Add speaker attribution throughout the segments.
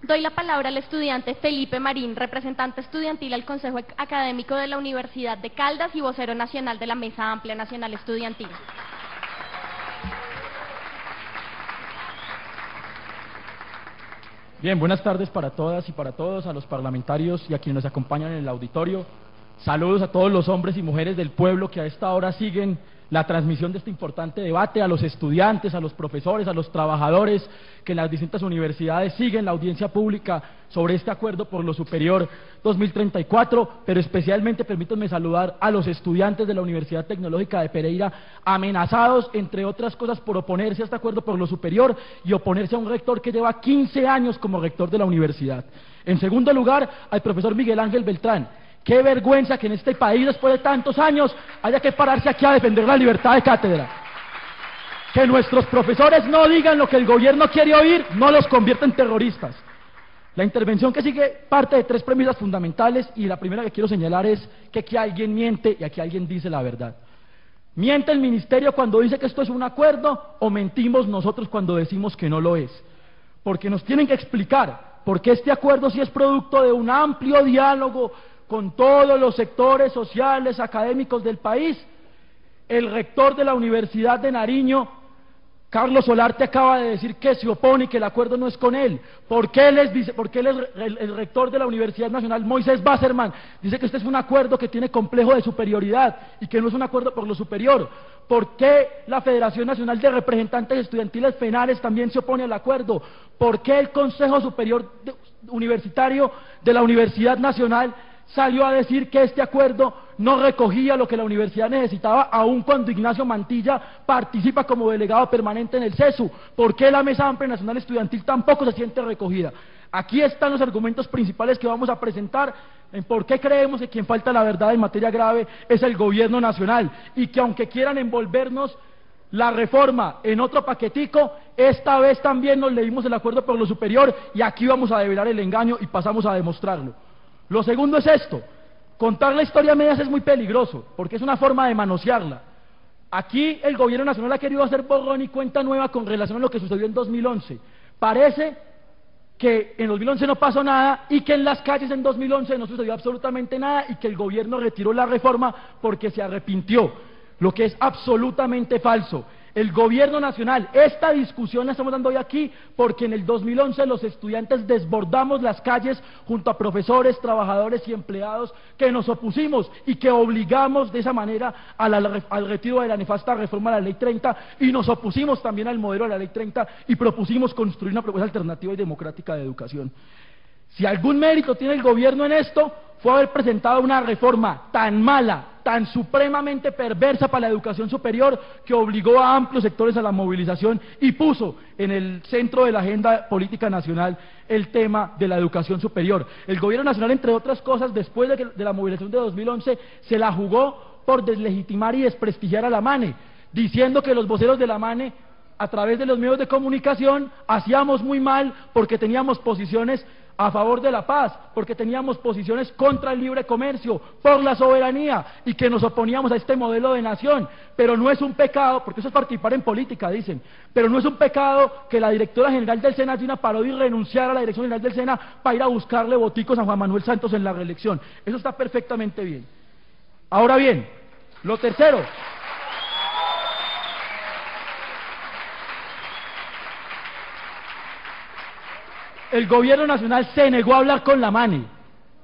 Speaker 1: Doy la palabra al estudiante Felipe Marín, representante estudiantil al Consejo Académico de la Universidad de Caldas y vocero nacional de la Mesa Amplia Nacional Estudiantil.
Speaker 2: Bien, buenas tardes para todas y para todos, a los parlamentarios y a quienes nos acompañan en el auditorio. Saludos a todos los hombres y mujeres del pueblo que a esta hora siguen la transmisión de este importante debate, a los estudiantes, a los profesores, a los trabajadores que en las distintas universidades siguen la audiencia pública sobre este acuerdo por lo superior 2034, pero especialmente permítanme saludar a los estudiantes de la Universidad Tecnológica de Pereira, amenazados, entre otras cosas, por oponerse a este acuerdo por lo superior y oponerse a un rector que lleva 15 años como rector de la universidad. En segundo lugar, al profesor Miguel Ángel Beltrán. Qué vergüenza que en este país, después de tantos años, haya que pararse aquí a defender la libertad de cátedra. Que nuestros profesores no digan lo que el gobierno quiere oír, no los convierte en terroristas. La intervención que sigue parte de tres premisas fundamentales, y la primera que quiero señalar es que aquí alguien miente y aquí alguien dice la verdad. ¿Miente el ministerio cuando dice que esto es un acuerdo, o mentimos nosotros cuando decimos que no lo es? Porque nos tienen que explicar por qué este acuerdo sí es producto de un amplio diálogo con todos los sectores sociales, académicos del país. El rector de la Universidad de Nariño, Carlos Solarte, acaba de decir que se opone y que el acuerdo no es con él. ¿Por qué el rector de la Universidad Nacional, Moisés Basserman, dice que este es un acuerdo que tiene complejo de superioridad y que no es un acuerdo por lo superior? ¿Por qué la Federación Nacional de Representantes Estudiantiles Penales también se opone al acuerdo? ¿Por qué el Consejo Superior Universitario de la Universidad Nacional salió a decir que este acuerdo no recogía lo que la universidad necesitaba, aun cuando Ignacio Mantilla participa como delegado permanente en el CESU? ¿Por qué la Mesa Amplia Nacional Estudiantil tampoco se siente recogida? Aquí están los argumentos principales que vamos a presentar en por qué creemos que quien falta la verdad en materia grave es el gobierno nacional, y que aunque quieran envolvernos la reforma en otro paquetico, esta vez también nos leímos el acuerdo por lo superior, y aquí vamos a develar el engaño y pasamos a demostrarlo. Lo segundo es esto: contar la historia a medias es muy peligroso, porque es una forma de manosearla. Aquí el gobierno nacional ha querido hacer borrón y cuenta nueva con relación a lo que sucedió en 2011. Parece que en 2011 no pasó nada, y que en las calles en 2011 no sucedió absolutamente nada, y que el gobierno retiró la reforma porque se arrepintió, lo que es absolutamente falso. El gobierno nacional, esta discusión la estamos dando hoy aquí porque en el 2011 los estudiantes desbordamos las calles junto a profesores, trabajadores y empleados que nos opusimos y que obligamos de esa manera al retiro de la nefasta reforma de la Ley 30, y nos opusimos también al modelo de la Ley 30 y propusimos construir una propuesta alternativa y democrática de educación. Si algún mérito tiene el gobierno en esto, fue haber presentado una reforma tan mala, tan supremamente perversa para la educación superior, que obligó a amplios sectores a la movilización y puso en el centro de la agenda política nacional el tema de la educación superior. El gobierno nacional, entre otras cosas, después de la movilización de 2011, se la jugó por deslegitimar y desprestigiar a la MANE, diciendo que los voceros de la MANE, a través de los medios de comunicación, hacíamos muy mal porque teníamos posiciones a favor de la paz, porque teníamos posiciones contra el libre comercio, por la soberanía, y que nos oponíamos a este modelo de nación. Pero no es un pecado, porque eso es participar en política, dicen, pero no es un pecado que la directora general del SENA, Gina Parodi, renunciara a la dirección general del SENA para ir a buscarle boticos a Juan Manuel Santos en la reelección. Eso está perfectamente bien. Ahora bien, lo tercero: el gobierno nacional se negó a hablar con la MANE.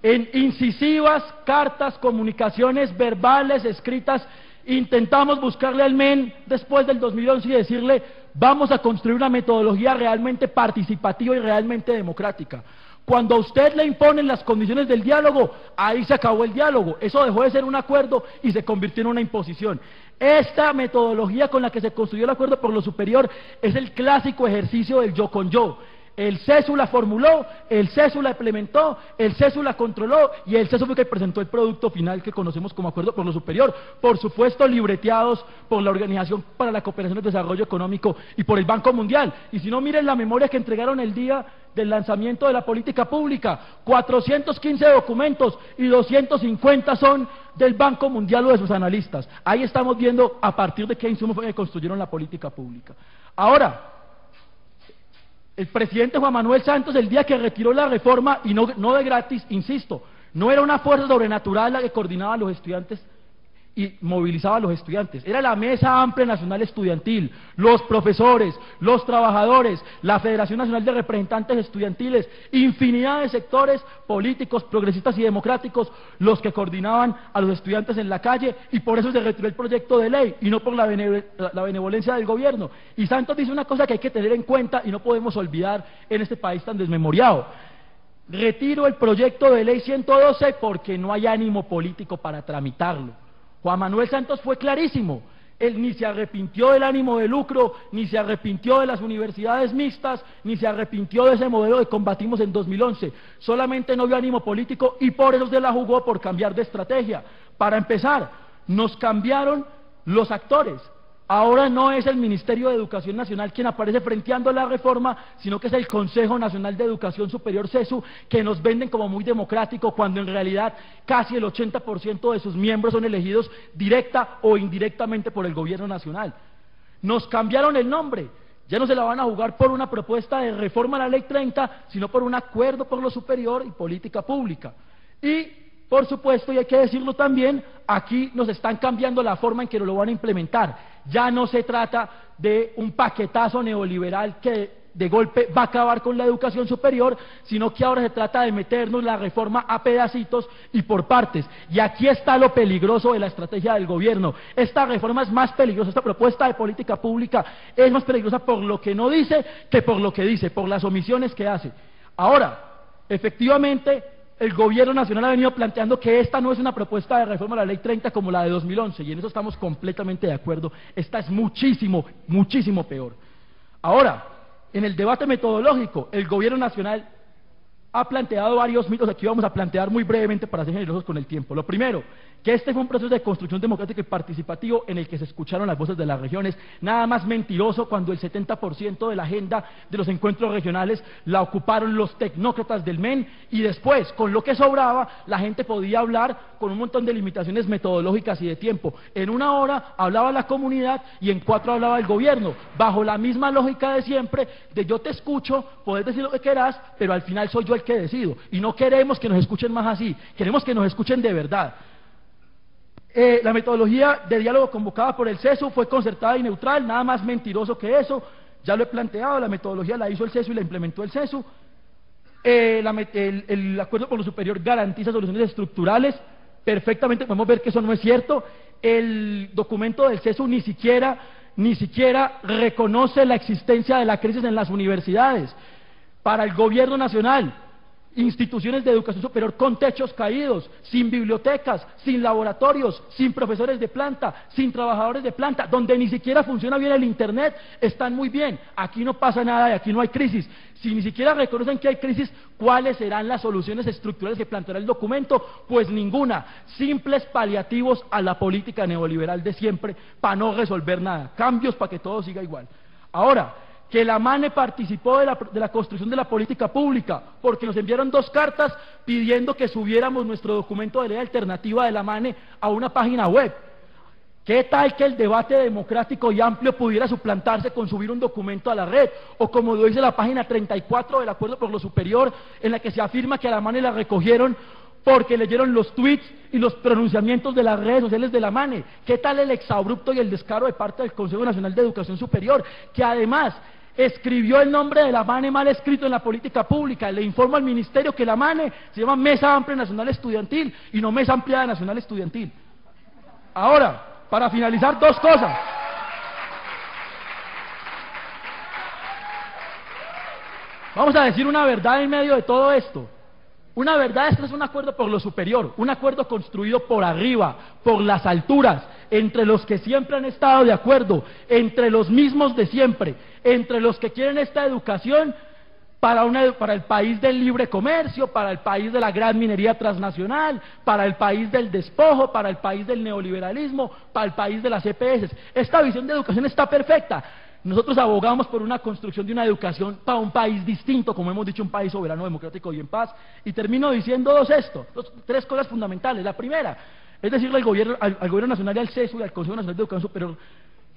Speaker 2: En incisivas cartas, comunicaciones verbales, escritas, intentamos buscarle al MEN después del 2011 y decirle: vamos a construir una metodología realmente participativa y realmente democrática. Cuando a usted le imponen las condiciones del diálogo, ahí se acabó el diálogo. Eso dejó de ser un acuerdo y se convirtió en una imposición. Esta metodología con la que se construyó el acuerdo por lo superior es el clásico ejercicio del yo con yo. El CESU la formuló, el CESU la implementó, el CESU la controló, y el CESU fue el que presentó el producto final que conocemos como acuerdo por lo superior, por supuesto libreteados por la Organización para la Cooperación y el Desarrollo Económico y por el Banco Mundial. Y si no, miren la memoria que entregaron el día del lanzamiento de la política pública: 415 documentos y 250 son del Banco Mundial o de sus analistas. Ahí estamos viendo a partir de qué insumos fue que construyeron la política pública. Ahora, El presidente Juan Manuel Santos, el día que retiró la reforma, y no de gratis, insisto, no era una fuerza sobrenatural la que coordinaba a los estudiantes y movilizaba a los estudiantes, era la Mesa Amplia Nacional Estudiantil, los profesores, los trabajadores, la Federación Nacional de Representantes Estudiantiles, infinidad de sectores políticos, progresistas y democráticos, los que coordinaban a los estudiantes en la calle, y por eso se retiró el proyecto de ley, y no por la benevolencia del gobierno. Y Santos dice una cosa que hay que tener en cuenta y no podemos olvidar en este país tan desmemoriado: retiro el proyecto de ley 112 porque no hay ánimo político para tramitarlo. Juan Manuel Santos fue clarísimo, él ni se arrepintió del ánimo de lucro, ni se arrepintió de las universidades mixtas, ni se arrepintió de ese modelo que combatimos en 2011, solamente no vio ánimo político y por eso se la jugó por cambiar de estrategia. Para empezar, nos cambiaron los actores. Ahora no es el Ministerio de Educación Nacional quien aparece frenteando la reforma, sino que es el Consejo Nacional de Educación Superior, CESU, que nos venden como muy democrático, cuando en realidad casi el 80% de sus miembros son elegidos directa o indirectamente por el gobierno nacional. Nos cambiaron el nombre, ya no se la van a jugar por una propuesta de reforma a la Ley 30, sino por un acuerdo por lo superior y política pública. Y por supuesto, y hay que decirlo también, aquí nos están cambiando la forma en que lo van a implementar. Ya no se trata de un paquetazo neoliberal que de golpe va a acabar con la educación superior, sino que ahora se trata de meternos la reforma a pedacitos y por partes. Y aquí está lo peligroso de la estrategia del gobierno. Esta reforma es más peligrosa, esta propuesta de política pública es más peligrosa por lo que no dice que por lo que dice, por las omisiones que hace. Ahora, efectivamente, el gobierno nacional ha venido planteando que esta no es una propuesta de reforma a la Ley 30 como la de 2011, y en eso estamos completamente de acuerdo. Esta es muchísimo, muchísimo peor. Ahora, en el debate metodológico, el gobierno nacional ha planteado varios mitos, aquí vamos a plantear muy brevemente para ser generosos con el tiempo. Lo primero, que este fue un proceso de construcción democrática y participativo en el que se escucharon las voces de las regiones. Nada más mentiroso cuando el 70% de la agenda de los encuentros regionales la ocuparon los tecnócratas del MEN, y después, con lo que sobraba, la gente podía hablar con un montón de limitaciones metodológicas y de tiempo. En 1 hora hablaba la comunidad y en 4 hablaba el gobierno, bajo la misma lógica de siempre, de yo te escucho, podés decir lo que querás, pero al final soy yo el que decido, y no queremos que nos escuchen más así, queremos que nos escuchen de verdad. La metodología de diálogo convocada por el CESU fue concertada y neutral, nada más mentiroso que eso, ya lo he planteado, la metodología la hizo el CESU y la implementó el CESU. El acuerdo por lo superior garantiza soluciones estructurales, perfectamente podemos ver que eso no es cierto. El documento del CESU ni siquiera reconoce la existencia de la crisis en las universidades. Para el gobierno nacional, instituciones de educación superior con techos caídos, sin bibliotecas, sin laboratorios, sin profesores de planta, sin trabajadores de planta, donde ni siquiera funciona bien el internet, están muy bien. Aquí no pasa nada y aquí no hay crisis. Si ni siquiera reconocen que hay crisis, ¿cuáles serán las soluciones estructurales que planteará el documento? Pues ninguna. Simples paliativos a la política neoliberal de siempre para no resolver nada. Cambios para que todo siga igual. Ahora, que la MANE participó de la construcción de la política pública, porque nos enviaron 2 cartas pidiendo que subiéramos nuestro documento de ley alternativa de la MANE a una página web. ¿Qué tal que el debate democrático y amplio pudiera suplantarse con subir un documento a la red? O como lo dice la página 34 del Acuerdo por lo Superior, en la que se afirma que a la MANE la recogieron porque leyeron los tweets y los pronunciamientos de las redes sociales de la MANE. ¿Qué tal el exabrupto y el descaro de parte del Consejo Nacional de Educación Superior, que además escribió el nombre de la MANE mal escrito en la política pública? Le informo al ministerio que la MANE se llama Mesa Amplia Nacional Estudiantil y no Mesa Ampliada Nacional Estudiantil. Ahora, para finalizar, 2 cosas. Vamos a decir una verdad en medio de todo esto. Una verdad, esto es un acuerdo por lo superior, un acuerdo construido por arriba, por las alturas, entre los que siempre han estado de acuerdo, entre los mismos de siempre, entre los que quieren esta educación para el país del libre comercio, para el país de la gran minería transnacional, para el país del despojo, para el país del neoliberalismo, para el país de las EPS. Esta visión de educación está perfecta. Nosotros abogamos por una construcción de una educación para un país distinto, como hemos dicho, un país soberano, democrático y en paz. Y termino diciendo 3 cosas fundamentales. La primera, es decirle al gobierno nacional y al CESU y al Consejo Nacional de Educación Superior: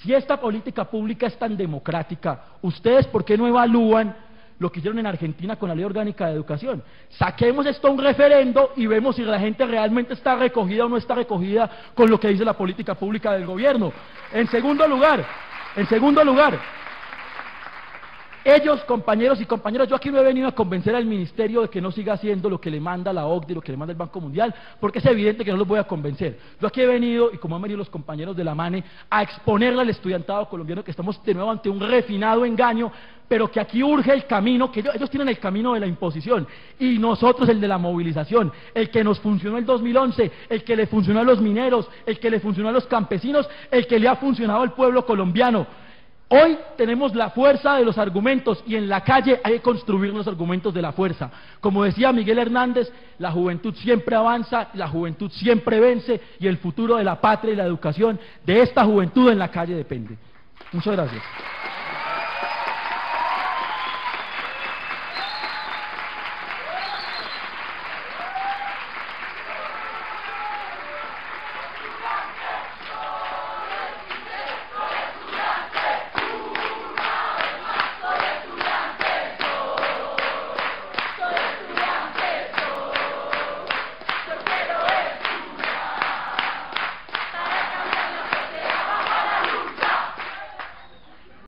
Speaker 2: si esta política pública es tan democrática, ¿ustedes por qué no evalúan lo que hicieron en Argentina con la Ley Orgánica de Educación. Saquemos esto a un referendo y vemos si la gente realmente está recogida o no está recogida con lo que dice la política pública del gobierno. En segundo lugar, ellos, compañeros y compañeras, yo aquí no he venido a convencer al ministerio de que no siga haciendo lo que le manda la OCDE, lo que le manda el Banco Mundial, porque es evidente que no los voy a convencer. Yo aquí he venido, y como han venido los compañeros de la MANE, a exponerle al estudiantado colombiano que estamos de nuevo ante un refinado engaño, pero que aquí urge el camino, que ellos tienen el camino de la imposición, y nosotros el de la movilización, el que nos funcionó el 2011, el que le funcionó a los mineros, el que le funcionó a los campesinos, el que le ha funcionado al pueblo colombiano. Hoy tenemos la fuerza de los argumentos y en la calle hay que construir los argumentos de la fuerza. Como decía Miguel Hernández, la juventud siempre avanza, la juventud siempre vence y el futuro de la patria y la educación de esta juventud en la calle depende. Muchas gracias.